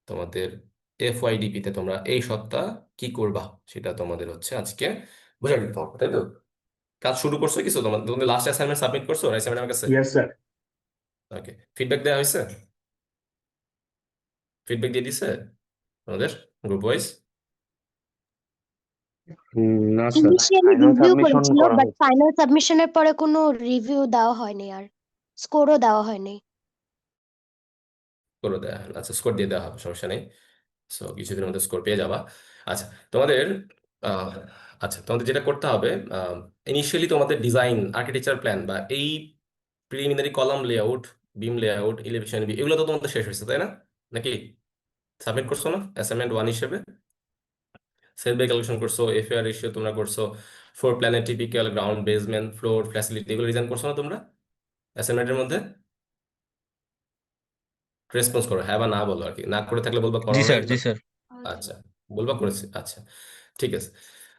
তোমাদের FYDP তে তোমরা এই সপ্তাহ কি করবা সেটা তোমাদের হচ্ছে আজকে বুঝে নিতে হবে, তাই তো? কাজ শুরু করছো কিছু? তোমাদের লাস্ট অ্যাসাইনমেন্ট সাবমিট করছো অ্যাসাইনমেন্ট আমার কাছে? Yes sir. ওকে, ফিডব্যাক দেওয়া হয়েছে? ফিডব্যাক দিয়ে দিছে তোমাদের গ্রুপ ওয়াইজ? না sir, initially final review submission করেছিল, করা বাট হয়েছে। ফাইনাল সাবমিশনের পরে কোনো রিভিউ দেওয়া হয়নি, আর স্কোরও দেওয়া হয়নি। করে দেওয়া হয়? আচ্ছা, স্কোর দিয়ে দেওয়া হবে, সমস্যা নেই। সো কিছুদিনের মধ্যে স্কোর পেয়ে যাবা। আচ্ছা, তোমাদের আহ, আচ্ছা তোমাদের যেটা করতে হবে, ইনিশিয়ালি তোমাদের ডিজাইন আর্কিটেকচার প্ল্যান বা এই প্রিলিমিনারি কলাম লেআউট, বিম লেআউট, এলিভেশন, এগুলো তো তোমাদের শেষ হয়েছে তাই না? নাকি সাবমিট করছো না অ্যাসাইনমেন্ট 1 হিসেবে? সেল বাই ক্যালকুলেশন করছো, FAR রেশিও তোমরা করছো, ফ্লোর প্ল্যানের typical ground basement floor facility, এগুলো ডিজাইন করছো না তোমরা অ্যাসাইনমেন্টের মধ্যে? রেসপন্স করো, হ্যাঁ বা না বলো আর কি, না করে থাকলে বলবা করো জি নাই স্যার, তো। জি স্যার। আচ্ছা, বলবা করেছি, আচ্ছা ঠিক আছে।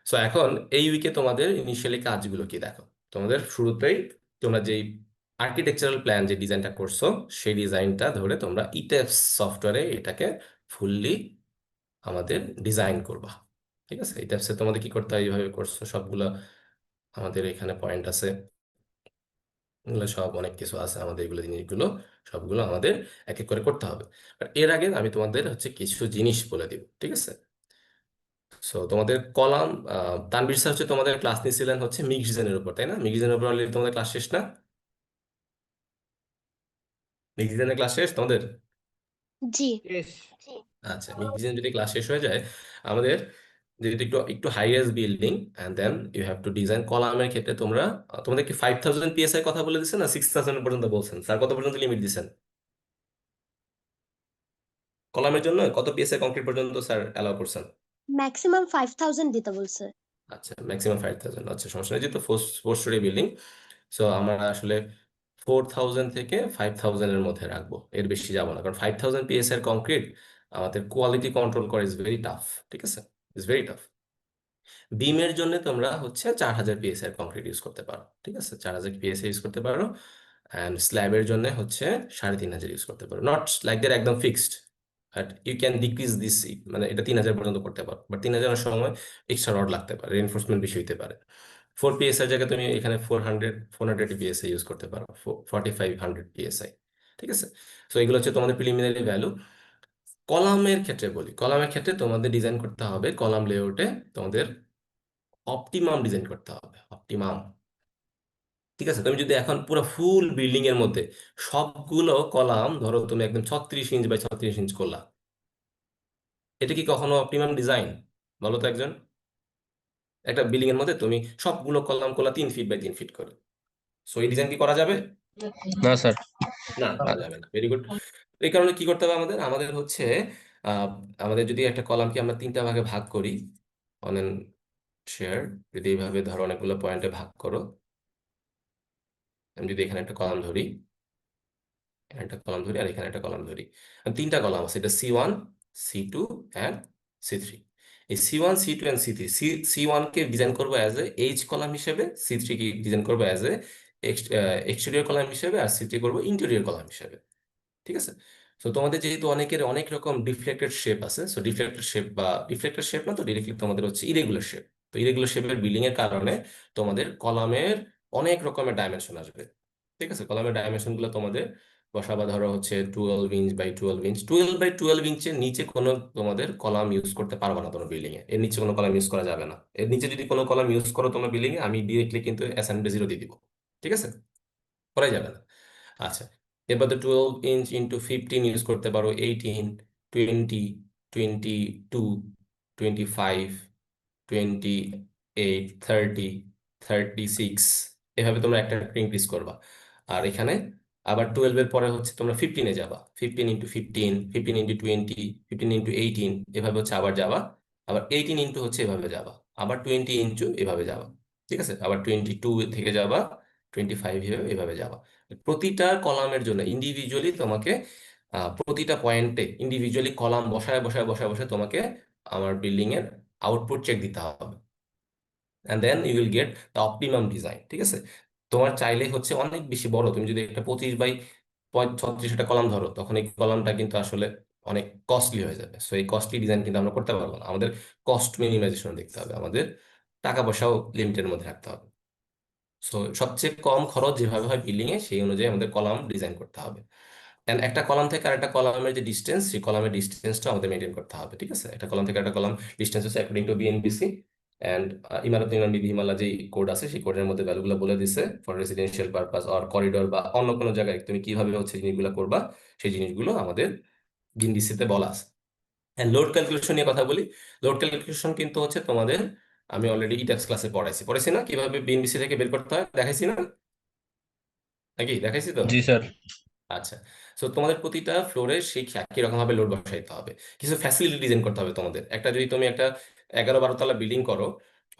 সো এখন এই উইকে তোমাদের ইনিশিয়ালি কাজগুলো কি দেখো। তোমাদের শুরুতেই তোমরা যেই আর্কিটেকচারাল প্ল্যান যে ডিজাইনটা করছো সেই ডিজাইনটা ধরে তোমরা ইটেপস সফটওয়্যারে এটাকে ফুললি আমাদের ডিজাইন করবা। ঠিক আছে, ইটেপসে তোমাদের কি করতে হয়, এইভাবে করছো সবগুলো, আমাদের এখানে পয়েন্ট আছে, এগুলো সব অনেক কিছু আছে আমাদের, এগুলো জিনিসগুলো সবগুলো আমাদের এক এক করে করতে হবে। আর এর আগে আমি তোমাদের হচ্ছে কিছু জিনিস বলে দিব, ঠিক আছে? সো তোমাদের কলাম, তানভীর স্যার হচ্ছে তোমাদের ক্লাস নিয়েছিলেন হচ্ছে মিক্স ডিজাইনের উপর, তাই না? মিক্স ডিজাইনের উপর already তোমাদের ক্লাস শেষ না? মিক্স ডিজাইনের ক্লাস শেষ তোমাদের? জি। ইয়েস। আচ্ছা, মিক্স ডিজাইন যদি ক্লাস শেষ হয়ে যায়, আমাদের যেহেতু একটু একটু high rise building, and then you have to design কলামের ক্ষেত্রে তোমরা তোমাদের কি 5000 PSI কথা বলে দিচ্ছেন না 6000 পর্যন্ত বলছেন? স্যার কত পর্যন্ত লিমিট দিচ্ছেন কলামের জন্য? কত PSI কংক্রিট পর্যন্ত স্যার অ্যালাউ করছেন? ম্যাক্সিমাম 5000 দিতে বলছে। আচ্ছা, ম্যাক্সিমাম 5000। আচ্ছা, সমস্যা নেই, যেহেতু four four story building, so আমরা আসলে 4000 থেকে 5000 এর মধ্যে রাখবো, এর বেশি যাবো না, কারণ 5000 PSI এর কংক্রিট আমাদের কোয়ালিটি কন্ট্রোল করে ইজ ভেরি টাফ। ঠিক আছে, ইজ ভেরি টাফ। বিমের জন্য তোমরা হচ্ছে 4000 PSI এর কংক্রিট ইউজ করতে পারো, ঠিক আছে, 4000 PSI ইউজ করতে পারো। অ্যান্ড স্ল্যাবের জন্য হচ্ছে 3500 ইউজ করতে পারো, নট লাইক দ্যাট একদম fixed, but you can decrease this, মানে এটা 3000 পর্যন্ত করতে পারো, বাট 3000 এর সময় এক্সট্রা রড লাগতে পারে, রেনফোর্সমেন্ট বেশি হইতে পারে। 4 PSI জায়গায় তুমি এখানে 400 PSI ইউজ করতে পারো, 4500 PSI। ঠিক আছে, তো এগুলো হচ্ছে তোমাদের প্রিলিমিনারি ভ্যালু। কলামের ক্ষেত্রে বলি, কলামের ক্ষেত্রে তোমাদের ডিজাইন করতে হবে, কলাম লেআউটে তোমাদের অপটিমাম ডিজাইন করতে হবে, অপটিমাম। ঠিক আছে, তুমি যদি এখন পুরো ফুল বিল্ডিং এর মধ্যে সবগুলো কলাম ধরো তুমি একদম 36 ইঞ্চ বাই 36 ইঞ্চ করলা, এটা কি কখনো অপটিমাম ডিজাইন? বলো তো একজন। একটা বিল্ডিং এর মধ্যে তুমি সবগুলো কলাম করলা 3 ফিট বাই 3 ফিট করে, সো এই ডিজাইন কি করা যাবে? না স্যার। না, করা যাবে না। Very good. এই কারণে কি করতে হবে আমাদের, আমাদের হচ্ছে আহ, আমাদের যদি একটা কলামকে আমরা 3টা ভাগে ভাগ করি, অন এন শেয়ার, যদি এইভাবে ধরো অনেকগুলো পয়েন্টে ভাগ করো, আমি যদি এখানে একটা কলাম ধরি, এখানে একটা কলাম ধরি, আর এখানে একটা কলাম ধরি, আর 3টা কলাম আছে, এটা C1, C2 অ্যান্ড C3। এই C1, C2 and C3, C1 K design করবো অ্যাজ এ এইচ কলাম হিসেবে, C3 কে ডিজাইন করবো অ্যাজ এ এক্সটেরিয়র কলাম হিসেবে, আর C3 করবো ইন্টেরিয়র কলাম হিসেবে। ঠিক আছে, তো তোমাদের যেহেতু অনেকের অনেক রকম ডিফ্লেক্টেড শেপ আছে, সো ডিফ্লেক্টেড শেপ বা ডিফ্লেক্টেড শেপ না তো ডিরেক্টলি তোমাদের হচ্ছে ইরেগুলার শেপ, তো ইরেগুলার শেপের বিল্ডিং এর কারণে তোমাদের কলামের অনেক রকমের ডাইমেনশন আসবে। ঠিক আছে, কলামের ডাইমেনশন গুলো তোমাদের বসাবা ধরো হচ্ছে 12 ইঞ্চ বাই 12 ইঞ্চ, 12 বাই 12 ইঞ্চের নিচে কোনো তোমাদের কলাম ইউজ করতে পারবে না তোমার বিল্ডিং এ, এর নিচে কোনো কলাম ইউজ করা যাবে না। এর নিচে যদি কোনো কলাম ইউজ করো তোমার বিল্ডিং এ, আমি ডিরেক্টলি কিন্তু অ্যাসাইনমেন্টে 0 দিয়ে দিব। ঠিক আছে, করাই যাবে না। আচ্ছা, এবার তো 12 ইঞ্চ ইন্টু 15 ইউজ করতে পারো, 18, 20, 22, 25, 28, 36, এভাবে তোমরা একটা ইনক্রিজ করবা। আর এখানে আবার 12-এর পরে হচ্ছে তোমরা 15-এ যাবা, 15 ইন্টু 15, 15 ইন্টু 20, 15 ইন্টু 18, এভাবে হচ্ছে আবার যাবা। আবার 18 ইন্টু হচ্ছে এভাবে যাবা, আবার 20 ইন্টু এভাবে যাবা। ঠিক আছে, আবার 22 থেকে যাবা, 25 এভাবে যাবা। প্রতিটা কলামের জন্য ইন্ডিভিজুয়ালি তোমাকে প্রতিটা পয়েন্টে ইন্ডিভিজুয়ালি কলাম বসায় বসায় বসায় বসায় তোমাকে আমার বিল্ডিং এর আউটপুট চেক দিতে হবে, and then you will get the optimum design. ঠিক আছে, তোমার চাইলে হচ্ছে অনেক বেশি বড়, তুমি যদি একটা 25 বাই 36 একটা কলাম ধরো, তখন এই কলামটা কিন্তু আসলে অনেক কস্টলি হয়ে যাবে। সো এই কস্টলি ডিজাইন কিন্তু আমরা করতে পারবো না। আমাদের কস্ট মিনিমাইজেশন দেখতে হবে, আমাদের টাকা পয়সাও লিমিটের মধ্যে রাখতে হবে। সো সবচেয়ে কম খরচ যেভাবে হয় বিল্ডিং এ, সেই অনুযায়ী আমাদের কলাম ডিজাইন করতে হবে। এন্ড একটা কলাম থেকে আরেকটা কলামের যে ডিস্টেন্স, সেই কলামের ডিস্টেন্সটা আমাদের মেনটেন করতে হবে, ঠিক আছে? একটা কলাম থেকে একটা কলাম ডিস্টেন্স হচ্ছে অ্যাকর্ডিং টু বিএনবিসি। অ্যান্ড ইমারত নির্মাণ বিধিমালা যে কোড আছে, সেই কোডের মধ্যে ভ্যালুগুলো বলে দিছে for residential purpose or corridor বা অন্য কোনো জায়গায় তুমি কিভাবে হচ্ছে জিনিসগুলো করবা, সেই জিনিসগুলো আমাদের বিএনবিসিতে বলা আছে। হ্যাঁ, লোড ক্যালকুলেশন নিয়ে কথা বলি। লোড ক্যালকুলেশন কিন্তু হচ্ছে তোমাদের, আমি অলরেডি ইটাক্স ক্লাসে পড়াইছি না কিভাবে বিএনবিসি থেকে বের করতে হয়, দেখাইছি না নাকি? দেখাইছি তো। জি স্যার। আচ্ছা। সো তোমাদের প্রতিটা ফ্লোরে সেই একই রকম ভাবে লোড বসাইতে হবে। কিছু ফ্যাসিলিটি ডিজাইন করতে হবে তোমাদের। একটা যদি তুমি একটা 11-12 তলা বিল্ডিং করো,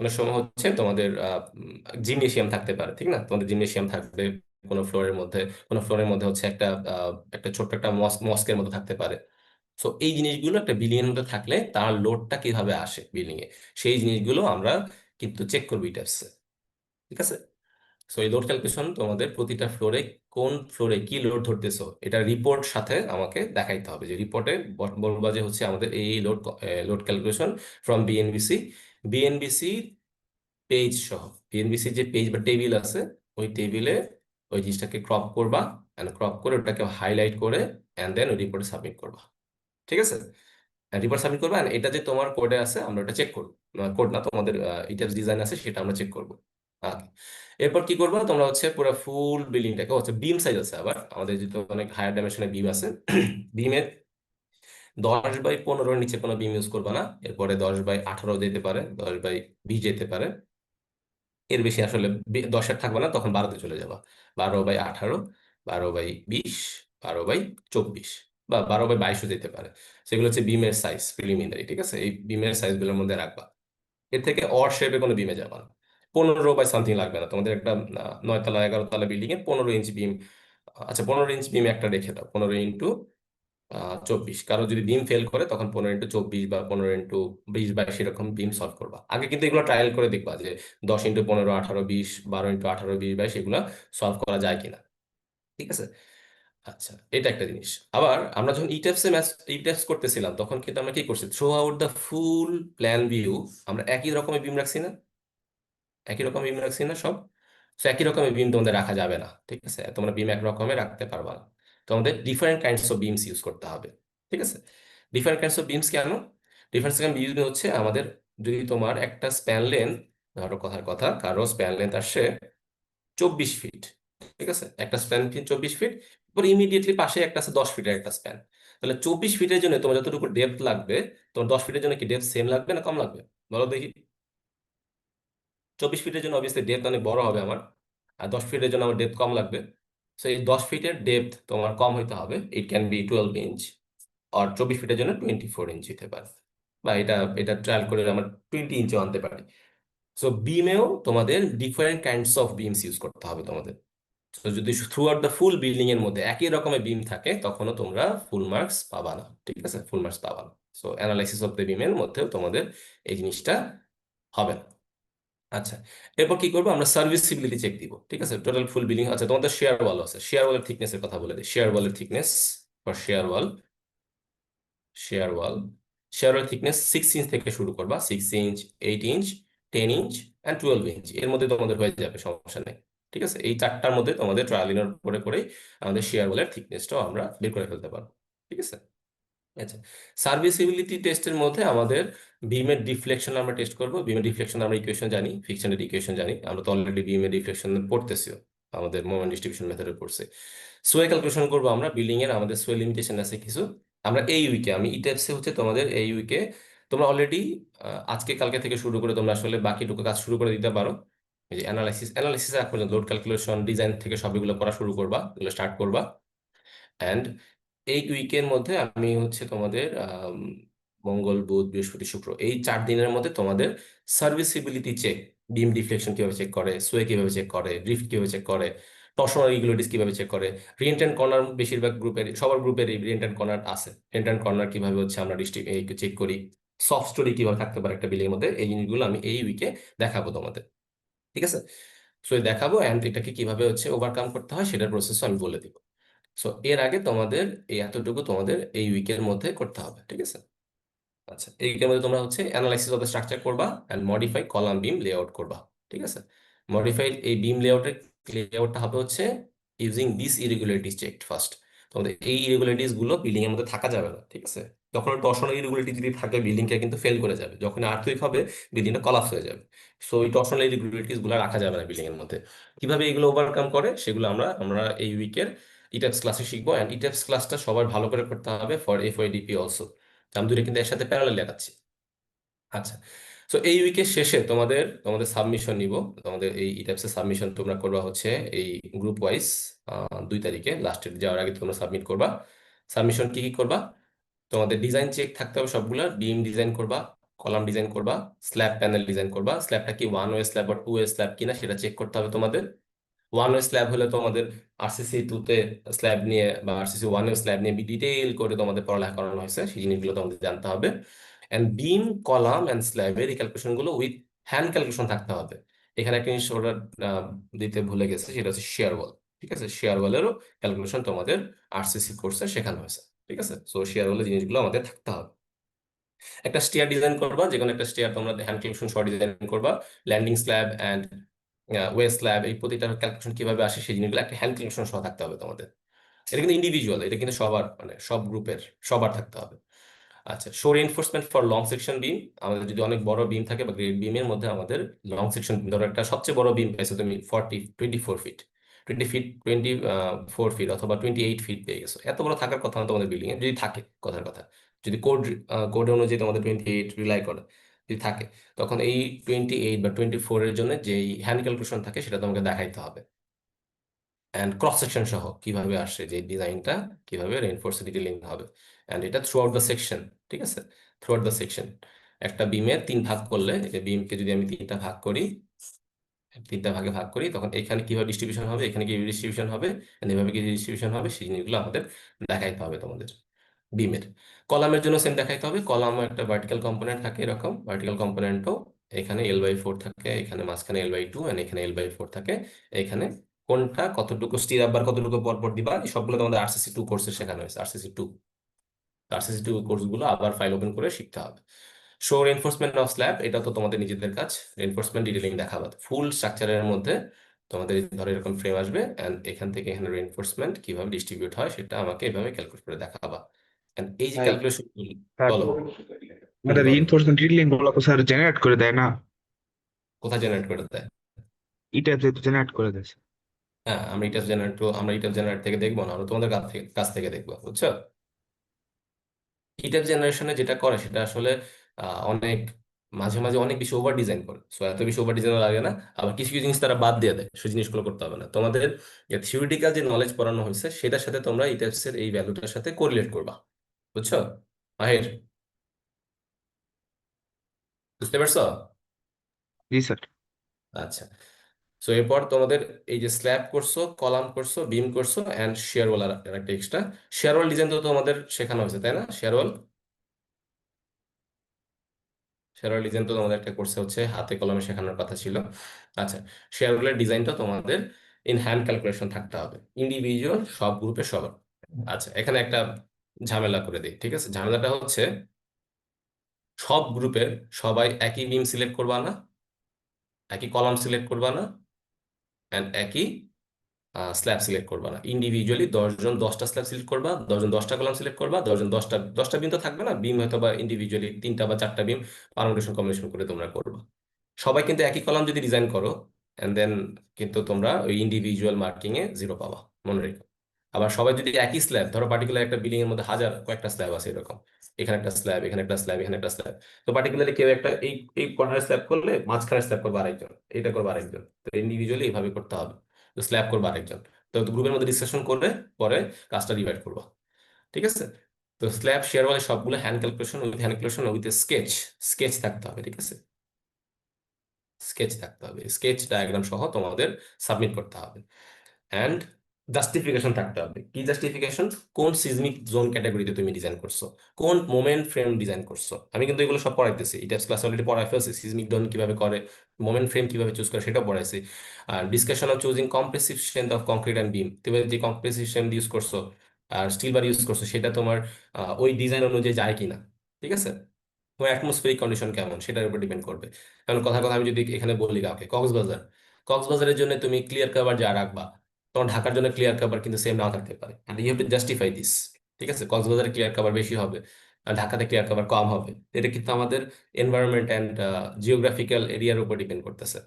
অনেক সময় হচ্ছে তোমাদের জিমনেশিয়াম থাকতে পারে, ঠিক না? তোমাদের জিমনেশিয়াম থাকবে কোনো ফ্লোরের মধ্যে, কোনো ফ্লোরের মধ্যে হচ্ছে একটা ছোট্ট একটা মস্কের মতো থাকতে পারে। সো এই জিনিসগুলো একটা বিল্ডিং এর মধ্যে থাকলে তার লোডটা কিভাবে আসে বিল্ডিং এ, সেই জিনিসগুলো আমরা কিন্তু চেক করবো ইটাপসে, ঠিক আছে? সো এই লোড ক্যালকুলেশন তোমাদের প্রতিটা ফ্লোরে কোন ফ্লোরে কি লোড ধরতেছো এটা রিপোর্ট সাথে আমাকে দেখাইতে হবে। যে রিপোর্টে বলবা যে হচ্ছে আমাদের এই load load calculation from BNBC, BNBC page সহ, বিএনবিসি যে পেজ বা টেবিল আছে, ওই টেবিলে ওই জিনিসটাকে ক্রপ করবা, এন্ড ক্রপ করে ওটাকে হাইলাইট করে এন্ড দেন ওই রিপোর্টে সাবমিট করবা, ঠিক আছে? রিপোর্ট সাবমিট করবা and এটা যে তোমার কোডে আছে আমরা ওটা চেক করবো। কোড না, তোমাদের ইটেলস ডিজাইন আছে, সেটা আমরা চেক করবো। আগে এরপর কি করবো, তোমরা হচ্ছে পুরো ফুল বিল্ডিংটাকে হচ্ছে বিম সাইজ আছে, আবার আমাদের যেহেতু অনেক হায়ার ডাইমেনশনের বিম আছে, বিমের 10/15 নিচে কোনো বিম ইউজ করবা না। এরপরে 10/18 যেতে পারে, 10/20 যেতে পারে। এর বেশি আসলে 10-এর থাকবে না, তখন 12-তে চলে যাবা। 12/18, 12/20, 12/24 বা 12/22 যেতে পারে। সেগুলো হচ্ছে বিমের সাইজ প্রিলিমিনারি, ঠিক আছে? এই বিমের সাইজগুলোর মধ্যে রাখবা। এর থেকে অর শেপে কোনো বিমে যাবা না। 15 বাই সামথিং লাগবে না তোমাদের একটা 9 তলা 11 তলা বিল্ডিং এ 15 ইঞ্চ বিম। আচ্ছা, 15 ইঞ্চ বিম একটা রেখে দাও, 15x24। কারো যদি বিম ফেল করে তখন 15x24 বা 15x20 বা সেরকম বিম সলভ করবা। আগে কিন্তু এগুলো ট্রায়াল করে দেখবা যে 10x15, 18, 20, 12x18, 20, 22 এগুলো সলভ করা যায় কিনা, ঠিক আছে? আচ্ছা, এটা একটা জিনিস। আবার আমরা যখন ইটেপস করতেছিলাম, তখন কিন্তু আমরা কি করছি, through out the full plan view আমরা একই রকমের বিম রাখছি না? একই রকম বিম রাখছি না সব? তো একই রকমের বিম তোমাদের রাখা যাবে না, ঠিক আছে? তোমরা বিম এক রকমের রাখতে পারবা না। তোমাদের different kinds of beans use করতে হবে, ঠিক আছে? ডিফারেন্ট কাইন্ডস অফ বিমস কেন? ডিফারেন্ট কাইন্ড বিম হচ্ছে আমাদের, যদি তোমার একটা স্প্যান লেন্থ, ধরো কথার কথা কারো স্প্যান লেন্থ আসছে 24 ফিট, ঠিক আছে? একটা স্প্যান 24 ফিট, এবার ইমিডিয়েটলি পাশে একটা আছে 10 ফিটের একটা স্প্যান। তাহলে 24 ফিটের জন্য তোমার যতটুকু ডেপথ লাগবে, তোমার 10 ফিটের জন্য কি ডেপথ সেম লাগবে না কম লাগবে? বলো দেখি। 24 ফিটের জন্য অবভিয়াসলি ডেপথ অনেক বড় হবে আমার, আর 10 ফিটের জন্য আমার ডেপথ কম লাগবে। সো এই 10 ফিটের ডেপথ তোমার কম হইতে হবে, ইট ক্যান বি 12 ইঞ্চ, আর 24 ফিটের জন্য 24 ইঞ্চ হতে পারে। বা এটা এটা ট্রায়াল করে আমরা 20 ইঞ্চও আনতে পারি। সো বিমেও তোমাদের different kinds of beans use করতে হবে তোমাদের। তো যদি through out the full building এর মধ্যে একই রকমের বিম থাকে, তখনও তোমরা ফুল মার্কস পাবা না, ঠিক আছে? ফুল মার্কস পাবা না। সো অ্যানালাইসিস অফ দ্য বিমের মধ্যেও তোমাদের এই জিনিসটা হবে না। আচ্ছা, এরপর কি করবো, আমরা সার্ভিসিবিলিটি চেক দিব, ঠিক আছে? Total full building. আচ্ছা, তোমাদের শেয়ার ওয়াল আছে, শেয়ার ওয়ালের থিকনেসের কথা বলে দিই। শেয়ার ওয়ালের thickness for share wall, share wall share wall thickness 6 inch থেকে শুরু করবা। 6 inch, 8 inch, 10 inch and 12 inch, এর মধ্যে তোমাদের হয়ে যাবে, সমস্যা নেই, ঠিক আছে? এই চারটার মধ্যে তোমাদের ট্রায়াল এন্ড এরর করে করে আমাদের শেয়ার ওয়ালের থিকনেসটাও আমরা বের করে ফেলতে পারবো, ঠিক আছে? আচ্ছা, সার্ভিসিবিলিটি টেস্টের মধ্যে আমাদের বিমের ডিফ্লেকশন আমরা টেস্ট করব। বিমের ডিফ্লেকশন আমরা ইকুয়েশন জানি, ফিকশনের ইকুয়েশন জানি, আমরা তো অলরেডি বিমের ডিফ্লেকশন পড়তেছিও, আমাদের মোমেন্ট ডিস্ট্রিবিউশন মেথডে পড়ছে। সোয়ে ক্যালকুলেশন করবো আমরা বিল্ডিং এর, আমাদের সোয়ে লিমিটেশন আছে কিছু। আমরা এই উইকে, আমি ইটেপসে হচ্ছে তোমাদের এই উইকে, তোমরা অলরেডি আজকে কালকে থেকে শুরু করে তোমরা আসলে বাকিটুকু কাজ শুরু করে দিতে পারো। এই যে অ্যানালাইসিস এক পর্যন্ত লোড ক্যালকুলেশন ডিজাইন থেকে সবগুলো করা শুরু করবা, এগুলো স্টার্ট করবা। অ্যান্ড এই উইকের মধ্যে আমি হচ্ছে তোমাদের মঙ্গল, বুধ, বৃহস্পতি, শুক্র, এই 4 দিনের মধ্যে তোমাদের সার্ভিসিবিলিটি চেক, বিম ডিফ্লেকশন কিভাবে চেক করে, সোয়ে কিভাবে চেক করে, ড্রিফট কিভাবে চেক করে, টর্শনাল ইরেগুলারিটিস কিভাবে চেক করে, রিয়েন্ট অ্যান্ড কর্নার, বেশিরভাগ গ্রুপের সবার গ্রুপের এই রিয়েন্ট অ্যান্ড কর্নার আছে, রিয়েন্ট অ্যান্ড কর্নার কিভাবে হচ্ছে আমরা চেক করি, সফট স্টোরি কিভাবে থাকতে পারে একটা বিলের মধ্যে, এই জিনিসগুলো আমি এই উইকে দেখাবো তোমাদের, ঠিক আছে? সো দেখাবো, অ্যান্ড এটাকে কিভাবে হচ্ছে ওভারকাম করতে হয় সেটার প্রসেস আমি বলে দিব। সো এর আগে তোমাদের এই এতটুকু তোমাদের এই উইকের মধ্যে করতে হবে, ঠিক আছে? আচ্ছা, এইটার মধ্যে তোমরা হচ্ছে অ্যানালাইসিস অফ দ্য স্ট্রাকচার করবা and modify column beam layout করবা, ঠিক আছে? মডিফাইড এই বিম লেআউটটা হবে হচ্ছে using this irregularities checked first. তোমাদের এই ইরেগুলারিটিস গুলো বিল্ডিং এর মধ্যে থাকা যাবে না, ঠিক আছে? যখন টর্শনাল ইরেগুলারিটি যদি থাকে বিল্ডিংটা কিন্তু ফেল করে যাবে, যখন আর্থকুইক হবে বিল্ডিংটা কলাপস হয়ে যাবে। সো এই টর্শনাল ইরেগুলারিটিস গুলো রাখা যাবে না বিল্ডিং এর মধ্যে। কিভাবে এগুলো ওভারকাম করে সেগুলো আমরা আমরা এই উইকের ইটাপস ক্লাসে শিখবো। এন্ড ইটাপস ক্লাসটা সবার ভালো করে করতে হবে ফর এফওআইডিপি অলসো। আমি দুটো কিন্তু এর সাথে প্যারালাল দেখাচ্ছি। আচ্ছা, তো এই উইকের শেষে তোমাদের তোমাদের সাবমিশন নিব। তোমাদের এই ইটাপসের সাবমিশন তোমরা করবা হচ্ছে এই গ্রুপ ওয়াইজ 2 তারিখে লাস্টের যাওয়ার আগে তোমরা সাবমিট করবা। সাবমিশন কি কি করবা? তোমাদের ডিজাইন চেক থাকতে হবে সবগুলা। বিম ডিজাইন করবা, কলাম ডিজাইন করবা, স্ল্যাব প্যানেল ডিজাইন করবা। স্ল্যাবটা কি ওয়ান ওয়ে স্ল্যাব বা টু ওয়ে স্ল্যাব কিনা সেটা চেক করতে হবে তোমাদের। ওয়ান ওয়ে স্ল্যাব হলে তোমাদের আরসিসি টুতে স্ল্যাব নিয়ে বা আরসিসি ওয়ান ওয়ে স্ল্যাব নিয়ে ডিটেইল করে তোমাদের পড়ালেখা করানো হয়েছে, সেই জিনিসগুলো তোমাদের জানতে হবে। এন্ড বিম কলাম এন্ড স্ল্যাবের এই ক্যালকুলেশন গুলো উইথ হ্যান্ড ক্যালকুলেশন থাকতে হবে। এখানে একটা জিনিস ওরা দিতে ভুলে গেছে, সেটা হচ্ছে শেয়ার ওয়াল। ঠিক আছে, শেয়ার ওয়ালেরও ক্যালকুলেশন তোমাদের আরসিসি কোর্সে শেখানো হয়েছে। ঠিক আছে, সো শেয়ার ওয়ালের জিনিসগুলো আমাদের থাকতে হবে। একটা স্টেয়ার ডিজাইন করবা, যে কোনো একটা স্টেয়ার তোমরা হ্যান্ড ক্যালকুলেশন সহ ডিজাইন করবা। ল্যান্ডিং স্ল্যাব এন্ড ওয়ে স্ল্যাব এই প্রতিটার ক্যালকুলেশন কিভাবে আসে সেই জিনিসগুলো একটা হ্যান্ড ক্যালকুলেশন সহ থাকতে হবে তোমাদের। এটা কিন্তু ইন্ডিভিজুয়াল, এটা কিন্তু সবার মানে সব গ্রুপের সবার থাকতে হবে। আচ্ছা, show reinforcement for long section beam. আমাদের যদি অনেক বড় বিম থাকে বা গ্রেড বিমের মধ্যে আমাদের লং সেকশন, ধরো একটা সবচেয়ে বড় বিম পাইছো তুমি 24 ফিট, 20 ফিট, 24 ফিট অথবা 28 ফিট পেয়ে গেছো। এত বড় থাকার কথা না তোমাদের বিল্ডিং এ, যদি থাকে কথার কথা, যদি কোড অনুযায়ী তোমাদের 28 রিলাই করে যদি থাকে, তখন এই 28 বা 24-এর জন্য যে হ্যান্ড ক্যালকুলেশন থাকে সেটা তোমাকে দেখাইতে হবে। অ্যান্ড ক্রস সেকশন সহ কিভাবে আসে যে ডিজাইনটা, কিভাবে রেইনফোর্স ডিটেলিং হবে। অ্যান্ড এটা থ্রু আউট দ্য সেকশন, ঠিক আছে? থ্রু আউট দ্য সেকশন একটা বিমের 3 ভাগ করলে, এই বিমকে যদি আমি 3টা ভাগে ভাগ করি, তখন এখানে কিভাবে ডিস্ট্রিবিউশন হবে, এখানে কি ডিস্ট্রিবিউশন হবে, and এভাবে কি ডিস্ট্রিবিউশন হবে, সেই জিনিসগুলো আমাদের দেখাইতে হবে তোমাদের। বিমের কলামের জন্য সেম দেখাইতে হবে। কলামও একটা ভার্টিক্যাল কম্পোনেন্ট থাকে, এরকম ভার্টিক্যাল কম্পোনেন্টও এখানে L/4 থাকে, এখানে মাঝখানে L/2 এন্ড এখানে L/4 থাকে। এখানে কোনটা কতটুকু স্টির আবার কতটুকু পরপর দিবা, এই সবগুলো তোমাদের আরসিসি 2 কোর্সে শেখানো হয়েছে। আরসিসি 2 কোর্সগুলো আবার ফাইল ওপেন করে শিখতে হবে। শো রেনফোর্সমেন্ট অফ স্ল্যাব, এটা তো তোমাদের নিজেদের কাজ। রেনফোর্সমেন্ট ডিটেইলিং দেখাবা ফুল স্ট্রাকচারের মধ্যে। তোমাদের ধরো এরকম ফ্রেম আসবে এন্ড এখান থেকে এখানে রেনফোর্সমেন্ট কিভাবে ডিস্ট্রিবিউট হয় সেটা আমাকে এভাবে ক্যালকুলেট করে দেখাবা। And এই যে ভাই, ক্যালকুলেশন স্যার, বলো। আমাদের বলো, রিইনফোর্সমেন্ট লিঙ্ক গুলো তো স্যার জেনারেট করে দেয় না? কোথায় জেনারেট করে দেয়? এটা যেহেতু জেনারেট করে দেয় স্যার। হ্যাঁ, আমরা ইটাস জেনারেট থেকে দেখবো না, আমরা তোমাদের কাছ থেকে দেখবো, বুঝছো? ইটার জেনারেশনে যেটা করে সেটা আসলে অনেক মাঝে মাঝে অনেক বেশি ওভার ডিজাইন করে। সো এত বেশি ওভার ডিজাইন লাগে না। আবার কিছু কিছু জিনিস তারা বাদ দিয়ে দেয়, সেই জিনিসগুলো করতে হবে না তোমাদের। থিওরিটিক্যাল যে নলেজ পড়ানো হয়েছে সেটার সাথে তোমরা ইটার এই ভ্যালুটার সাথে কোরিলেট করবা, বুঝছো? মাহির, বুঝতে পারছো? জি স্যার। আচ্ছা, সো এরপর তোমাদের এই যে স্ল্যাব করছো, কলাম করছো, বিম করছো এন্ড শেয়ার ওয়াল, আর একটা এক্সট্রা শেয়ার ওয়াল ডিজাইন তো তোমাদের শেখানো হয়েছে, তাই না? শেয়ার ডিজাইন তো তোমাদের একটা কোর্সে হচ্ছে হাতে কলমে শেখানোর কথা ছিল। আচ্ছা, শেয়ার হোল্ডার ডিজাইনটা তোমাদের ইন হ্যান্ড ক্যালকুলেশন থাকতে হবে, ইন্ডিভিজুয়াল সব গ্রুপে সবার। আচ্ছা, এখানে একটা ঝামেলা করে দিই, ঠিক আছে? ঝামেলাটা হচ্ছে সব গ্রুপের সবাই একই বিম সিলেক্ট করবা না, একই কলাম সিলেক্ট করবা না, এন্ড একই স্ল্যাব সিলেক্ট করবা না। ইন্ডিভিজুয়ালি 10 জন 10টা স্ল্যাব সিলেক্ট করবা, 10 জন 10টা কলাম সিলেক্ট করবা, 10 জন 10টা বিম তো থাকবে না, বিম হয়তো বা ইন্ডিভিজুয়ালি 3টা বা 4টা বিম পারমুটেশন কম্বিনেশন করে তোমরা করবা। সবাই কিন্তু একই কলাম যদি ডিজাইন করো এন্ড দেন, কিন্তু তোমরা ওই ইন্ডিভিজুয়াল মার্কিং এ 0 পাবা, মনে রেখো। আবার সবাই যদি একই স্ল্যাব, ধরো পার্টিকুলার একটা বিল্ডিং এর মধ্যে হাজার কয়েকটা স্ল্যাব আছে এরকম, এখানে একটা স্ল্যাব, এখানে একটা স্ল্যাব, এখানে একটা স্ল্যাব, তো পার্টিকুলারলি কেউ একটা এই এই কর্নার স্ল্যাব করলে মাঝখানে স্ল্যাব করবে আরেকজন, এটা করবে আরেকজন, তো ইন্ডিভিজুয়ালি এইভাবে করতে হবে। তো স্ল্যাব করবে আরেকজন, তো গ্রুপের মধ্যে ডিসকাশন করে পরে কাজটা ডিভাইড করবো, ঠিক আছে? তো স্ল্যাব শেয়ার বলে সবগুলো hand calculation with sketch, sketch থাকতে হবে, ঠিক আছে? স্কেচ থাকতে হবে, স্কেচ ডায়াগ্রাম সহ তোমাদের সাবমিট করতে হবে। অ্যান্ড জাস্টিফিকেশন থাকতে হবে। কি জাস্টিফিকেশন? কোন সিজমিক জোন ক্যাটাগরিতে তুমি ডিজাইন করছো, কোন মোমেন্ট ফ্রেম ডিজাইন করছো। আমি কিন্তু এগুলো সব পড়াইতেছি, ইটাপস ক্লাস অলরেডি পড়াই ফেলছি, সিজমিক জোন কিভাবে করে, মোমেন্ট ফ্রেম কিভাবে চুজ করে সেটা পড়াইছি। আর discussion of choosing compressive strength of concrete and beam, তুমি যে কম্প্রেসিভ স্ট্রেংথ ইউজ করছো আর স্টিল বার ইউজ করছো সেটা তোমার ওই ডিজাইন অনুযায়ী যায় কিনা, ঠিক আছে। তোমার অ্যাটমসফেরিক কন্ডিশন কেমন সেটার উপর ডিপেন্ড করবে। কারণ কথা কথা আমি যদি এখানে বলি কাউকে কক্সবাজার, কক্সবাজারের জন্য তুমি ক্লিয়ার কভার যা রাখবা, তোমার ঢাকার জন্য ক্লিয়ার কভার কিন্তু সেম নাও থাকতে পারে, and you have to justify this. ঠিক আছে, কক্সবাজারে ক্লিয়ার কভার বেশি হবে আর ঢাকাতে ক্লিয়ার কভার কম হবে। এটা কিন্তু আমাদের এনভায়রনমেন্ট অ্যান্ড জিওগ্রাফিক্যাল এরিয়ার উপর ডিপেন্ড করতেছে।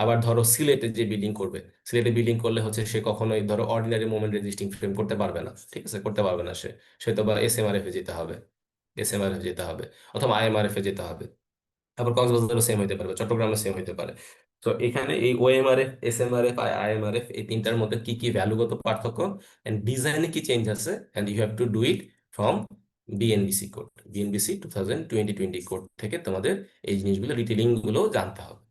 আবার ধরো সিলেটে যে বিল্ডিং করবে, সিলেটে বিল্ডিং করলে হচ্ছে সে কখনোই ধরো অর্ডিনারি মোমেন্ট রেজিস্টিং ফ্রেম করতে পারবে না, ঠিক আছে, করতে পারবে না সে, সে তো বা এসএমআরএফ এ যেতে হবে, এসএমআরএফ যেতে হবে অথবা আইএমআরএফ এ যেতে হবে। আবার কক্সবাজারও সেম হইতে পারবে, চট্টগ্রামও সেম হইতে পারে। তো এখানে এই ওএমআরএফ, এসএমআরএফ, আইএমআরএফ এই তিনটার মধ্যে কি কি ভ্যালুগত পার্থক্য এন্ড ডিজাইনে কি চেঞ্জ আছে, and you have to do it from BNBC code, BNBC 2020 code থেকে তোমাদের এই জিনিসগুলো ডিটেলিং গুলো জানতে হবে।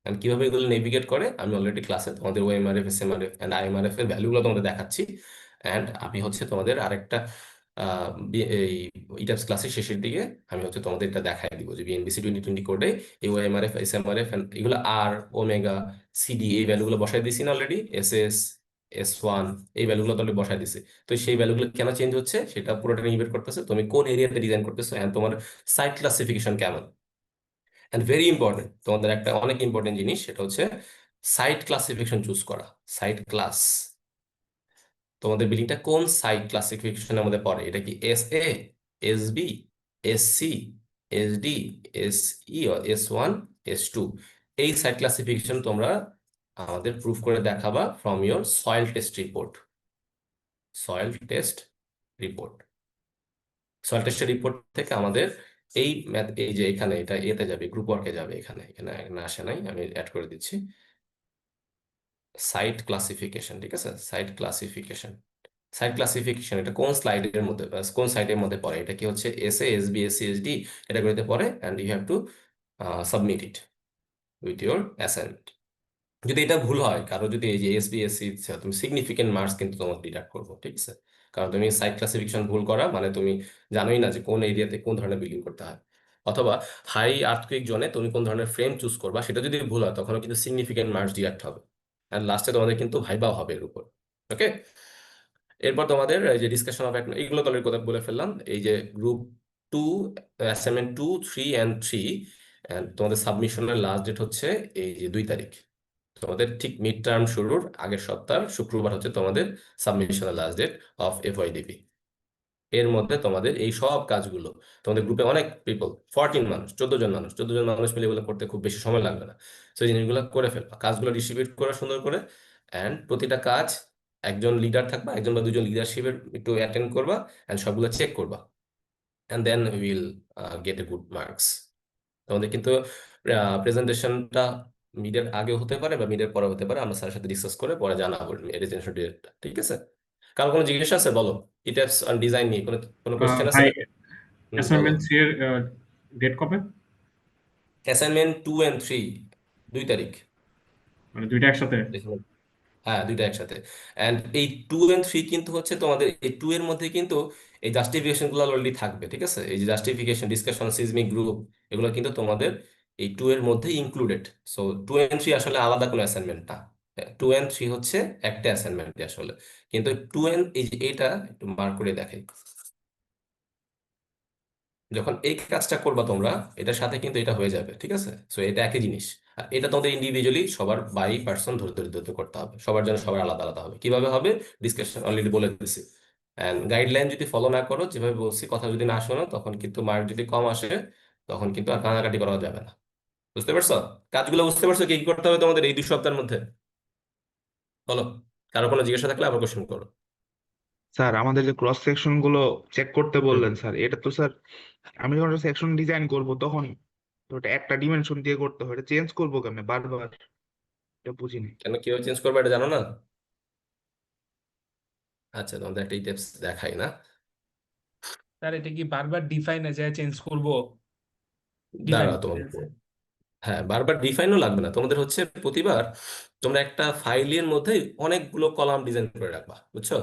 And কিভাবে এগুলো নেভিগেট করে আমি অলরেডি ক্লাসে তোমাদের ওএমআরএফ, এসএমআরএফ এন্ড আইএমআরএফ এর ভ্যালুগুলো তোমাদের দেখাচ্ছি। এন্ড আমি হচ্ছে তোমাদের আরেকটা এই ইটাপস ক্লাসের শেষের দিকে আমি হচ্ছে তোমাদের এটা দেখাই দিব যে বিএনবিসি 2020 কোডে এই ওএমআরএফ, এসএমআরএফ এগুলো আর ওমেগা সিডি এই ভ্যালুগুলো বসাই দিছি না অলরেডি, এসএস, S1 এই ভ্যালুগুলো তো অলরেডি বসাই দিছি। তো সেই ভ্যালুগুলো কেন চেঞ্জ হচ্ছে সেটা পুরোটা নির্ভর করতেছে তুমি কোন এরিয়াতে ডিজাইন করতেছো এন্ড তোমার সাইট ক্লাসিফিকেশন কেমন। এন্ড ভেরি ইম্পর্টেন্ট, তোমাদের একটা অনেক ইম্পর্টেন্ট জিনিস সেটা হচ্ছে সাইট ক্লাসিফিকেশন চুজ করা। সাইট ক্লাস, তোমাদের বিল্ডিংটা কোন সাইট ক্লাসিফিকেশনের মধ্যে পড়ে, এটা কি SA, SB, SC, SD, SE, S1, S2, এই সাইট ক্লাসিফিকেশন তোমরা আমাদের প্রুফ করে দেখাবা from your soil test report. Soil test report, soil টেস্টের রিপোর্ট থেকে আমাদের এই ম্যাথ, এই যে এখানে এটা এতে যাবে, গ্রুপ ওয়ার্কে যাবে, এখানে এখানে এখানে আসে নাই, আমি অ্যাড করে দিচ্ছি সাইট ক্লাসিফিকেশন, ঠিক আছে, সাইট ক্লাসিফিকেশন। সাইট ক্লাসিফিকেশন এটা কোন স্লাইডের মধ্যে কোন সাইটের মধ্যে পড়ে, এটা কি হচ্ছে এসএ, এসবি, এসসি, এসডি এটা করতে পড়ে, and you have to submit it with your assignment. যদি এটা ভুল হয় কারো, যদি এই যে এসবি, এসসি তুমি সিগনিফিকেন্ট মার্কস কিন্তু তোমাকে ডিডাক্ট করবো, ঠিক আছে। কারণ তুমি সাইট ক্লাসিফিকেশন ভুল করা মানে তুমি জানোই না যে কোন এরিয়াতে কোন ধরনের বিল্ডিং করতে হয়। অথবা হাই আর্থকুইক জোনে তুমি কোন ধরনের ফ্রেম চুজ করবা সেটা যদি ভুল হয় তখন কিন্তু সিগনিফিকেন্ট মার্কস ডিডাক্ট হবে। আর লাস্টে তোমাদের কিন্তু ভাইবাও হবে এর উপর। ওকে, এরপর তোমাদের এই যে ডিসকাশন অফ এইগুলো তো অলরেডি কথা বলে ফেললাম। এই যে গ্রুপ 2, অ্যাসাইনমেন্ট 2, 3 and 3, তোমাদের সাবমিশনের লাস্ট ডেট হচ্ছে এই যে 2 তারিখ। তোমাদের ঠিক মিড টার্ম শুরুর আগের সপ্তাহ শুক্রবার হচ্ছে তোমাদের সাবমিশনের লাস্ট ডেট অফ FYDP। এর মধ্যে তোমাদের এই সব কাজগুলো, তোমাদের গ্রুপে অনেক পিপল, 14 মানুষ, 14 জন মানুষ, 14 জন মানুষ মিলে এগুলো করতে খুব বেশি সময় লাগবে না। সেই জিনিসগুলো করে ফেলবা, কাজগুলো ডিস্ট্রিবিউট করা সুন্দর করে। অ্যান্ড প্রতিটা কাজ একজন লিডার থাকবা, একজন বা দুজন লিডারশিপের একটু অ্যাটেন্ড করবা, অ্যান্ড সবগুলো চেক করবা, and then will get a good marks. তোমাদের কিন্তু প্রেজেন্টেশনটা মিডের আগে হতে পারে বা মিডের পরে হতে পারে, আমরা স্যারের সাথে ডিসকাস করে পরে জানাবো রেজিস্ট্রেশন ডেটটা, ঠিক আছে। কারো কোনো জিজ্ঞাসা আছে বলো, ইটাপস অন ডিজাইন নিয়ে কোনো কোনো কোশ্চেন আছে? ভাই, বলো। অ্যাসাইনমেন্ট 3 এর ডেট কবে? অ্যাসাইনমেন্ট 2 and 3 2 তারিখ। মানে দুইটা একসাথে? হ্যাঁ, দুইটা একসাথে। অ্যান্ড এই 2 and 3 কিন্তু হচ্ছে তোমাদের এই 2 এর মধ্যে কিন্তু এই জাস্টিফিকেশন গুলো অলরেডি থাকবে, ঠিক আছে। এই যে জাস্টিফিকেশন, ডিসকাশন, সিজমিক গ্রুপ এগুলো কিন্তু তোমাদের এই 2 এর মধ্যে ইনক্লুডেড। সো 2 and 3 আসলে আলাদা কোনো অ্যাসাইনমেন্ট না, 2 and 3 হচ্ছে একটা অ্যাসাইনমেন্ট আসলে। কিন্তু এই যে এটা একটু মার্ক করে দেখাই, যখন এই কাজটা করবা তোমরা এটার সাথে কিন্তু এটা হয়ে যাবে, ঠিক আছে। সো এটা একই জিনিস। আর এটা তোমাদের ইন্ডিভিজুয়ালি সবার বাই পার্সন ধরে ধরে ধরে করতে হবে, সবার জন্য সবার আলাদা আলাদা হবে। কিভাবে হবে ডিসকাশন অলরেডি বলে দিচ্ছি। এন্ড গাইডলাইন যদি ফলো না করো, যেভাবে বলছি, কথা যদি না শোনো, তখন কিন্তু মার্ক যদি কম আসে তখন কিন্তু আর কানাকাটি করা যাবে না। বুঝতে পারছো? কাজগুলো বুঝতে পারছো কি কি করতে হবে তোমাদের এই 2 সপ্তাহের মধ্যে? বলো, কারো কোনো জিজ্ঞাসা থাকলে আবার কোশ্চেন করো। স্যার আমাদের যে ক্রস সেকশন গুলো চেক করতে হুম বললেন হুম। স্যার, এটা তো স্যার আমি যখন সেকশন ডিজাইন করব তখন তো ওটা একটা ডিমেনশন দিয়ে করতে হয়, এটা চেঞ্জ করবো কেমনে বারবার, এটা বুঝিনি। কেন কিভাবে চেঞ্জ করবে এটা জানো না? আচ্ছা, তোমাদের একটা টিপস দেখাই না, স্যার এটা কি বারবার ডিফাইনে যায় চেঞ্জ করব ডিজাইন দাঁড়াও করে? তোমাদের। হ্যাঁ, বারবার ডিফাইনও লাগবে না তোমাদের, হচ্ছে প্রতিবার তোমরা একটা ফাইলের মধ্যে অনেকগুলো কলাম ডিজাইন করে রাখবা, বুঝছো?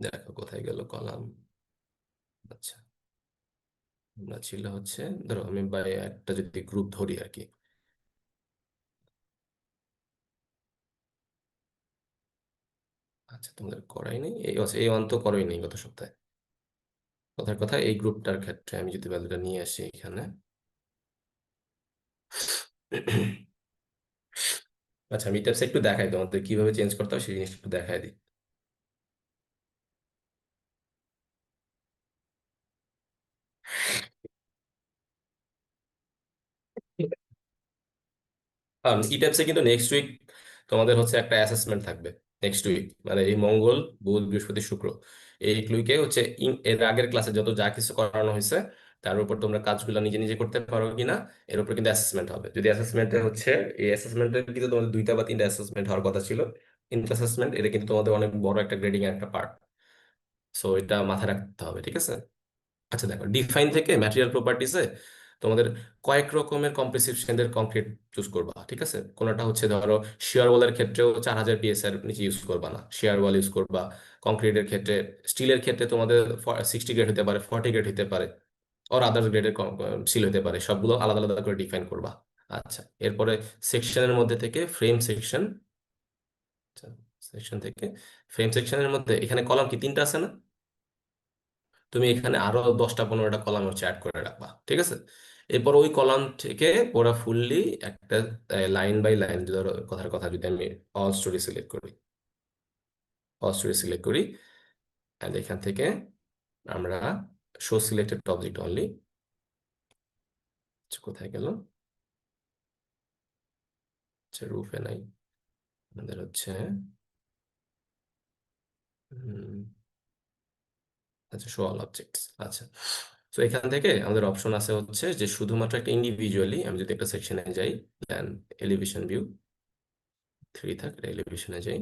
দেখো কোথায় গেল কলাম। আচ্ছা, আমরা ছিল হচ্ছে, ধরো আমি বা একটা যদি গ্রুপ ধরি আর কি। আচ্ছা, তোমাদের করাই নেই এই অন্ত করাই নেই গত সপ্তাহে। কথার কথা, এই গ্রুপটার ক্ষেত্রে আমি যদি ভ্যালুটা নিয়ে আসি এখানে। আচ্ছা, আমি এটা একটু দেখাই তোমাদের কিভাবে চেঞ্জ করতে হয়, সেই জিনিসটা একটু দেখাই দিই। কারণ ই ট্যাপসে কিন্তু নেক্সট উইক তোমাদের হচ্ছে একটা অ্যাসেসমেন্ট থাকবে। নেক্সট উইক মানে এই মঙ্গল, বুধ, বৃহস্পতি, শুক্র, এই উইকে হচ্ছে এর আগের ক্লাসে যত যা কিছু করানো হয়েছে তার উপর তোমরা কাজগুলো নিজে নিজে করতে পারো কিনা এর উপর কিন্তু অ্যাসেসমেন্ট হবে। যদি অ্যাসেসমেন্টে হচ্ছে, এই অ্যাসেসমেন্টে কিন্তু তোমাদের 2টা বা 3টা অ্যাসেসমেন্ট হওয়ার কথা ছিল। 3টা অ্যাসেসমেন্ট, এটা কিন্তু তোমাদের অনেক বড় একটা গ্রেডিং এর একটা পার্ট। সো এটা মাথায় রাখতে হবে, ঠিক আছে? আচ্ছা দেখো, ডিফাইন থেকে ম্যাটেরিয়াল প্রপার্টিসে তোমাদের কয়েক রকমের কম্প্রেসিভ স্ট্রেন্থের কংক্রিট চুজ করবা, ঠিক আছে? কোনটা হচ্ছে ধরো শিয়ার ওয়ালের ক্ষেত্রেও 4000 পিএস এর নিচে ইউজ করবা না, শিয়ার ওয়াল ইউজ করবা। কংক্রিটের ক্ষেত্রে, স্টিলের ক্ষেত্রে তোমাদের 60 গ্রেড হতে পারে, 40 গ্রেড হতে পারে, আর আদার্স গ্রেডের স্টিল হতে পারে, সবগুলো আলাদা আলাদা করে ডিফাইন করবা। আচ্ছা, এরপরে সেকশনের মধ্যে থেকে ফ্রেম সেকশন, সেকশন থেকে ফ্রেম সেকশনের মধ্যে এখানে কলাম কি 3টা আছে না? তুমি এখানে আরো 10টা 15টা কলাম হচ্ছে অ্যাড করে রাখবা, ঠিক আছে? এরপর ওই কলাম থেকে পুরো ফুললি একটা লাইন বাই লাইন, ধরো কথার কথা যদি আমি অল স্টোরি সিলেক্ট করি, অল স্টোরি সিলেক্ট করি, and এখান থেকে আমরা শো সিলেক্টেড অবজেক্ট অনলি, কোথায় গেল? আচ্ছা, রুফে নাই, আমাদের হচ্ছে আচ্ছা শো অল অবজেক্টস। আচ্ছা, তো এখান থেকে আমাদের অপশন আছে হচ্ছে যে শুধুমাত্র একটা ইন্ডিভিজুয়ালি, আমি যদি একটা সেকশনে যাই, দেন এলিভেশন ভিউ 3 থাক, এলিভেশনে যাই,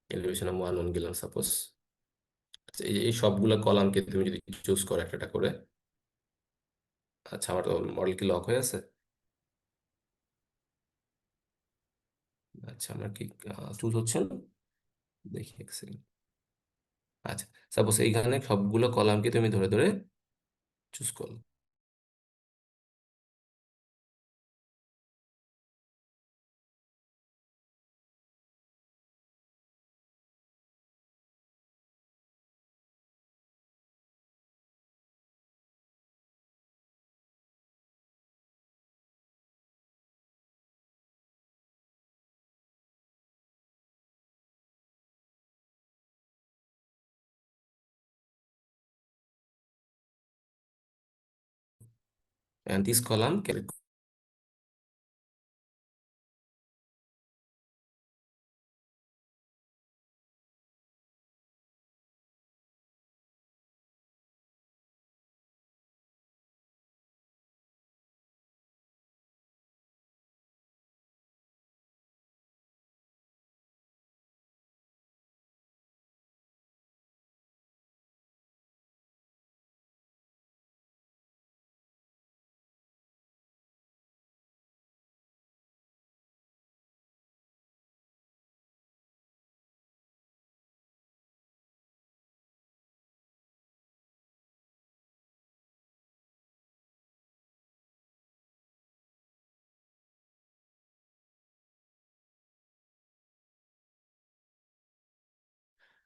এলিভেশন 1 গেলাম সাপোজ। এই সবগুলো কলামকে তুমি যদি চুজ করো একটা একটা করে। আচ্ছা, আমার তো মডেল কি লক হয়ে আছে? আচ্ছা, আমার কি চুজ হচ্ছে না? দেখি এক সেকেন্ড। আচ্ছা, সাপোজ এইখানে সবগুলো কলামকে তুমি ধরে ধরে চুজ করো। And this column can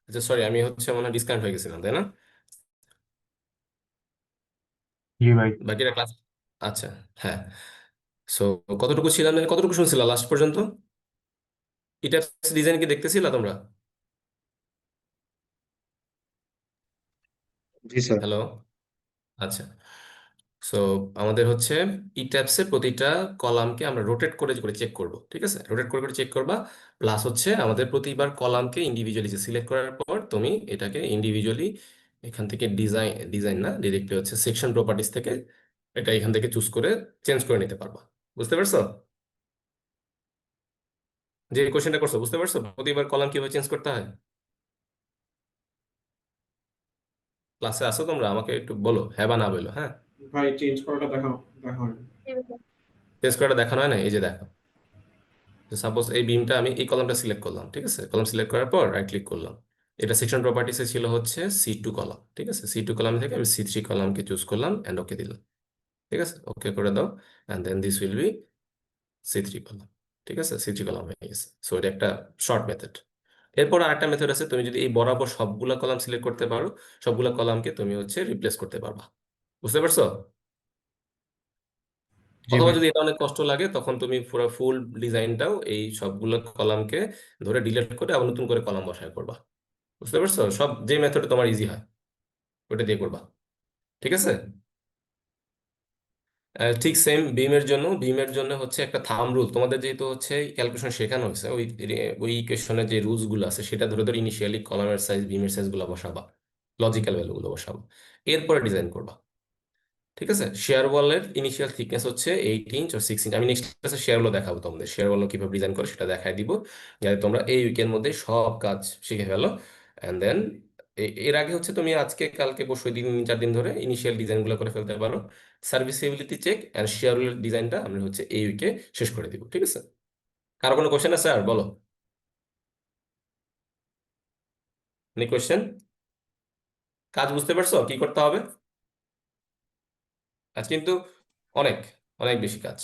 আচ্ছা সরি, আমি হচ্ছে মনে হয় ডিসকানেক্ট হয়ে গেছিলাম, তাই না? জি ভাই। বাকিটা ক্লাস। আচ্ছা, হ্যাঁ। সো কতটুকু ছিলাম, কতটুকু শুনছিলা লাস্ট পর্যন্ত? এটা ডিজাইন কি দেখতেছিলা তোমরা? জি স্যার। হ্যালো। আচ্ছা, সো আমাদের হচ্ছে ই ট্যাবসে প্রতিটা কলামকে আমরা রোটেট করে করে চেক করব, ঠিক আছে? রোটেট করে করে চেক করবা। প্লাস হচ্ছে আমাদের প্রতিবার কলামকে ইন্ডিভিজুয়ালি সিলেক্ট করার পর তুমি এটাকে ইন্ডিভিজুয়ালি এখান থেকে ডিজাইন ডিজাইন না, ডিরেক্টলি হচ্ছে সেকশন প্রপার্টিস থেকে এটা এখান থেকে চুজ করে চেঞ্জ করে নিতে পারবা। বুঝতে পারছো? যে কোশ্চেনটা করছো বুঝতে পারছো প্রতিবার কলাম কিভাবে চেঞ্জ করতে হয়? ক্লাসে আসো তোমরা, আমাকে একটু বলো, হ্যাঁ বা না বলো, হ্যাঁ। ভাই চেঞ্জ করাটা দেখাও, দেখা হয়নি। চেঞ্জ করাটা দেখানো হয় না, এই যে দেখো। সাপোজ এই বিমটা আমি এই কলামটা সিলেক্ট করলাম, ঠিক আছে? কলাম সিলেক্ট করার পর রাইট ক্লিক করলাম। এটা সেকশন প্রপার্টিসে ছিল হচ্ছে C2 কলাম, ঠিক আছে? C2 কলাম থেকে আমি C3 কলামকে চুজ করলাম এন্ড ওকে দিলাম। ঠিক আছে, ওকে করে দাও, and then this will be C3 column. ঠিক আছে, C3 কলাম হয়ে গেছে। সো এটা একটা শর্ট মেথড। এরপর আরেকটা মেথড আছে, তুমি যদি এই বরাবর সবগুলা কলাম সিলেক্ট করতে পারো, সবগুলা কলামকে তুমি হচ্ছে রিপ্লেস করতে পারবা। বুঝতে পারছো? জি অথবা ভাই। যদি এটা অনেক কষ্ট লাগে, তখন তুমি পুরো ফুল ডিজাইনটাও এই সবগুলো কলামকে ধরে ডিলিট করে আবার নতুন করে কলাম বসায় করবা। বুঝতে পারছো? সব যে মেথডে তোমার ইজি হয় ওটা দিয়ে করবা। ঠিক আছে। ঠিক সেম বিমের জন্য হচ্ছে একটা থাম রুল, তোমাদের যেহেতু হচ্ছে ক্যালকুলেশন শেখানো হয়েছে, ওই ইকুয়েশনের যে রুলস গুলো আছে সেটা ধরে ধরে ইনিশিয়ালি কলামের সাইজ বিমের সাইজ গুলো বসাবা, লজিক্যাল ভ্যালু গুলো বসাবা, এরপরে ডিজাইন করবা। ঠিক আছে। শেয়ার ওয়ালের ইনিশিয়াল থিকনেস হচ্ছে 8 ইঞ্চ ও 6 ইঞ্চ। আমি নেক্সট ক্লাসে শেয়ার ওয়াল দেখাবো তোমাদের, শেয়ার ওয়াল কিভাবে ডিজাইন করে সেটা দেখাই দিব, যাতে তোমরা এই উইকের মধ্যে সব কাজ শিখে ফেলো। অ্যান্ড দেন এর আগে হচ্ছে তুমি আজকে কালকে পরশু 3-4 দিন ধরে ইনিশিয়াল ডিজাইনগুলো করে ফেলতে পারো। সার্ভিসেবিলিটি চেক অ্যান্ড শেয়ার ওয়ালের ডিজাইনটা আমরা হচ্ছে এই উইকে শেষ করে দিব। ঠিক আছে। কারো কোনো কোশ্চেন আছে আর বলো? Any question? কাজ বুঝতে পারছো কি করতে হবে? কাজ কিন্তু অনেক অনেক বেশি কাজ,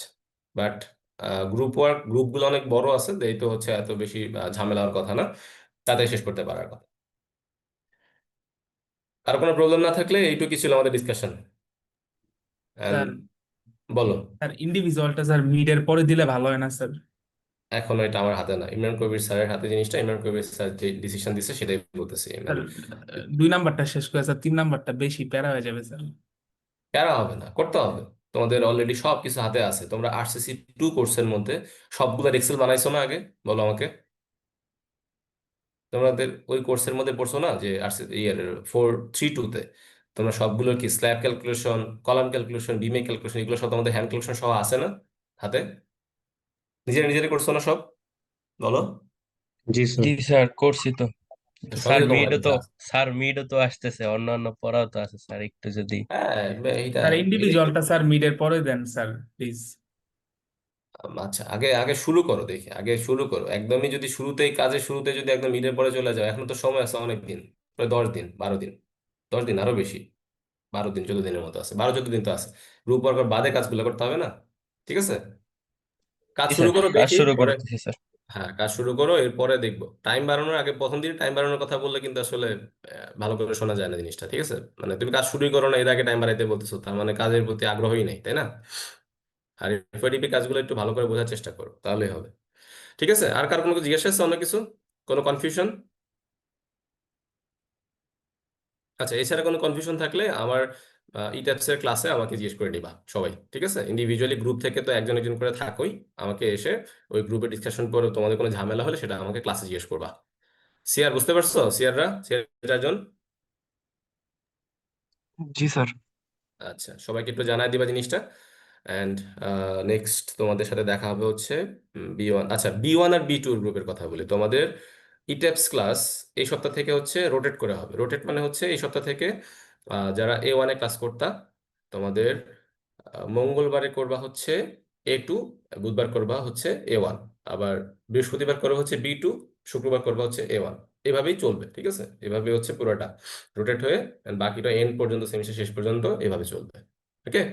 বাট গ্রুপগুলো অনেক বড় আছে, এই তো হচ্ছে এত বেশি ঝামেলার কথা না, তাতে শেষ করতে পারার কথা। আর কোনো প্রবলেম না থাকলে এইটুকু ছিল আমাদের ডিসকাশন। স্যার বলো। স্যার ইন্ডিভিজুয়ালটা স্যার মিডের পরে দিলে ভালো হয় না স্যার? এখনো এটা আমার হাতে না, ইমরান কবির স্যারের হাতে জিনিসটা। ইমরান কবির স্যার যে ডিসিশন দিচ্ছে সেটাই বলতেছি স্যার ইমরান। 2 নাম্বারটা শেষ করে স্যার 3 নাম্বারটা বেশি প্যারা হয়ে যাবে স্যার। প্যারা হবে না, করতে হবে। তোমাদের অলরেডি সব কিছু হাতে আছে, তোমরা RCC 2 কোর্সের মধ্যে সবগুলো এক্সেল বানাইছো না আগে? বলো আমাকে। তোমাদের ওই কোর্সের মধ্যে পড়ছো না যে ইয়ার 4.3.2-তে তোমরা সবগুলো কি স্ল্যাব ক্যালকুলেশন, কলাম ক্যালকুলেশন, বিমে ক্যালকুলেশন, এগুলো সব তোমাদের হ্যান্ড ক্যালকুলেশন সহ আছে না হাতে? নিজেরা নিজেরাই করছো না সব? বলো। জি স্যার। জি স্যার, করছি তো। তো সবই স্যার তো তোমার মিডও কাছে তো আছে। আসতেছে, অন্যান্য পড়াও তো আছে স্যার, একটু যদি। হ্যাঁ, এইটা স্যার এটা ইন্ডিভিজুয়ালটা স্যার মিডের পরে দেন স্যার প্লিজ। আচ্ছা, আগে আগে শুরু করো, দেখি আগে শুরু করো। একদমই যদি শুরুতেই কাজের শুরুতে যদি একদম মিডের পরে চলে যাও, এখন তো সময় আছে অনেক দিন, প্রায় 10 দিন 12 দিন, 10 দিন আরো বেশি, 12 দিন 14 দিনের মতো আছে, 12-14 দিন তো আছে। গ্রুপ ওয়ার্কের বাদে কাজগুলো করতে হবে না? ঠিক আছে, কাজ জি শুরু স্যার, করো কাজ দেখি শুরু পরে। করতেছি স্যার। হ্যাঁ, কাজ শুরু করো, এরপরে দেখবো। টাইম বাড়ানোর আগে, প্রথম দিন টাইম বাড়ানোর কথা বললে কিন্তু আসলে ভালো করে শোনা যায় না জিনিসটা। ঠিক আছে, মানে তুমি কাজ শুরুই করো না, এর আগে টাইম বাড়াইতে বলতেছো, তার মানে কাজের প্রতি আগ্রহই নেই, তাই না? আর এফওআইডিপি কাজগুলো একটু ভালো করে বোঝার চেষ্টা করো, তাহলেই হবে। ঠিক আছে, আর কার কোনো কিছু জিজ্ঞাসা আছে? অন্য কিছু, কোনো কনফিউশন? আচ্ছা, এছাড়া কোনো কনফিউশন থাকলে আমার ইটাপসের ক্লাসে আমাকে জিজ্ঞেস করে নিবা সবাই। ঠিক আছে, ইন্ডিভিজুয়ালি গ্রুপ থেকে তো একজন একজন করে থাকোই, আমাকে এসে ওই গ্রুপে ডিসকাশন করে তোমাদের কোনো ঝামেলা হলে সেটা আমাকে ক্লাসে জিজ্ঞেস করবা। সিয়ার, বুঝতে পারছো? সিয়ার 4 জন। জি স্যার। আচ্ছা, সবাইকে একটু জানাই দিবা জিনিসটা। অ্যান্ড নেক্সট তোমাদের সাথে দেখা হবে হচ্ছে B1। আচ্ছা, B1 আর B2 গ্রুপের কথা বলি। তোমাদের ইটেপস ক্লাস এই সপ্তাহ থেকে হচ্ছে রোটেট করে হবে। রোটেট মানে হচ্ছে এই সপ্তাহ থেকে যারা A1-এ ক্লাস করতা, তোমাদের মঙ্গলবারে করবা হচ্ছে A2, বুধবার করবা হচ্ছে A1, আবার বৃহস্পতিবার করবা হচ্ছে B2, শুক্রবার করবা হচ্ছে A1। এভাবেই চলবে। ঠিক আছে, এভাবে হচ্ছে পুরোটা রোটেট হয়ে and বাকিটা এন্ড পর্যন্ত, সেমিস্টার শেষ পর্যন্ত এভাবে চলবে। ওকে।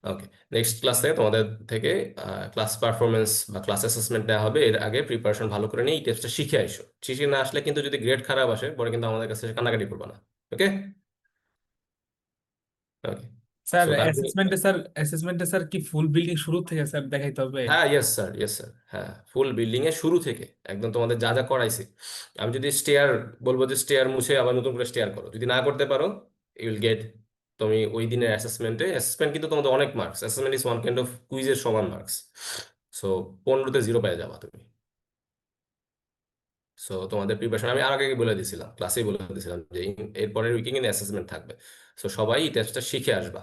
ওকে, নেক্সট ক্লাসে তোমাদের থেকে ক্লাস পারফরমেন্স বা ক্লাস অ্যাসেসমেন্ট দেওয়া হবে। এর আগে প্রিপারেশন ভালো করে নিয়ে এই টেস্টটা শিখে আইসো। শিখে না আসলে কিন্তু যদি গ্রেড খারাপ আসে পরে কিন্তু আমাদের কাছে কান্নাকাটি করবে না। ওকে। ওকে। স্যার সো কালকে, অ্যাসেসমেন্টে স্যার কি ফুল বিল্ডিং শুরু থেকে স্যার দেখাইতে হবে? হ্যাঁ, ইয়েস স্যার, ইয়েস স্যার, হ্যাঁ, ফুল বিল্ডিং এর শুরু থেকে একদম তোমাদের যা যা করাইছি। আমি যদি স্টেয়ার বলবো যে স্টেয়ার মুছে আবার নতুন করে স্টেয়ার করো, যদি না করতে পারো ইউ উইল গেট, তুমি ওই দিনের অ্যাসেসমেন্ট কিন্তু তোমাদের অনেক marks, assessment is one kind of কুইজের সমান মার্কস। সো 15-তে 0 পেয়ে যাবা তুমি। সো তোমাদের প্রিপারেশন আমি আর আগে বলে দিয়েছিলাম, ক্লাসেই বলে দিয়েছিলাম যে এরপরের উইকে কিন্তু অ্যাসেসমেন্ট থাকবে। সো সবাই এই টেস্টটা শিখে আসবা।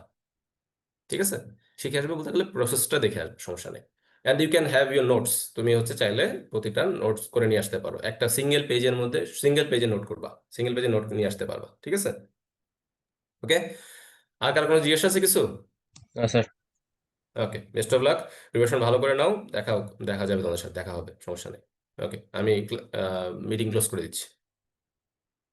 ঠিক আছে, শিখে আসবে বলতে গেলে প্রসেসটা দেখে আসবে, সমস্যা নেই। And you can have your notes, তুমি হচ্ছে চাইলে প্রতিটা নোটস করে নিয়ে আসতে পারো। একটা সিঙ্গেল পেজের মধ্যে সিঙ্গেল পেজে নোট করবা, সিঙ্গেল পেজে নোট নিয়ে আসতে পারবা। ঠিক আছে। ওকে, আর কার কোনো জিজ্ঞাসা আছে কিছু? না sir. Okay, best of luck, preparation ভালো করে নাও, দেখা দেখা যাবে, তোমাদের সাথে দেখা হবে, সমস্যা নেই। ওকে, আমি মিটিং ক্লোজ করে দিচ্ছি।